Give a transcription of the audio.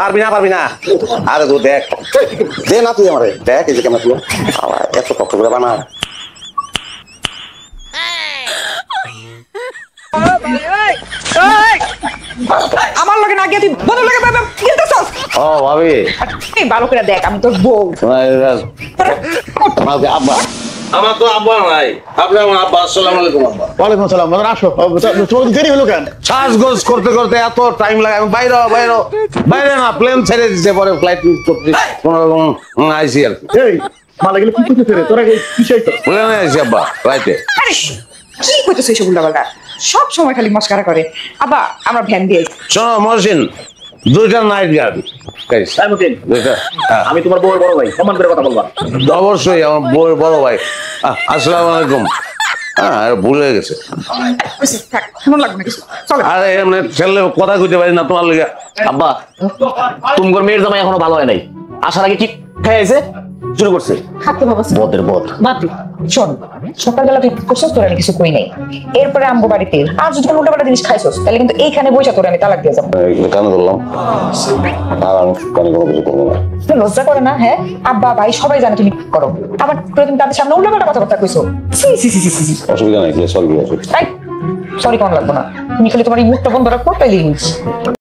পারবি না আরে তুই দেখ দে না তুই আমারে দেখ এই যে কেমন তুই এত কষ্ট করে বানা আমার লগে না গিয়ে তুই বদল লগে খেলতেছস। ও ভাবি এই ভালো করে দেখ আমি তোর বউ। আব্বা আমার তো আব্বা নাই আপনি আমার আব্বা আসসালামু আলাইকুম আব্বা ওয়ালাইকুম আসসালাম মানে আসো তোমার দেরি হলো কেন সাজগোজ করতে করতে এত টাইম লাগে আমি বাইরে না প্লেন ছেড়ে দিতে পরে ফ্লাইট করতে কোন রকম আইসি আর এই মালা গেলে কি করতে রে তোরা কি চাইতো প্লেনে আইসি আব্বা রাইতে আরে কি কইতেছ এসব উল্টাপাল্টা সব সময় খালি মস্কারা করে। আব্বা আমরা ভ্যান দিয়ে শোনো মহসিন দুইটা নাইট গার্ড আমি তোমার বউয়ের বড় ভাই সম্মান করে কথা বলবা অবশ্যই আমার বউয়ের বড় ভাই আসসালামু আলাইকুম হ্যাঁ ভুলে গেছে থাক কেমন লাগবে না কিছু চলো। আরে এমনি ছেলে কথা কইতে পারি না তোমার লিগা আব্বা তোমার মেয়ের জামাই এখনো ভালো হয় নাই আসার আগে কি খাইছে শুরু করছে হাতে বাবা বদের বদ বাদ শোন সকালবেলা তুই কোথাও তোর আমি কিছু কই নাই এরপরে আমগো বাড়িতে আর যদি কোনো উল্টাপাল্টা জিনিস খাইছস তাহলে কিন্তু এইখানে বইসা তোর আমি তালাক দিয়ে যাবো। কেন করলাম আর আমি কেন কোনো কিছু করবো না তুই লজ্জা করে না? হ্যাঁ আব্বা ভাই সবাই জানে তুমি করো আবার তুমি তাদের সামনে উল্টাপাল্টা কথাবার্তা কইছো। অসুবিধা নাই সরি সরি কেমন লাগবো না তুমি খালি তোমার এই মুখটা বন্ধ রাখবো তাইলে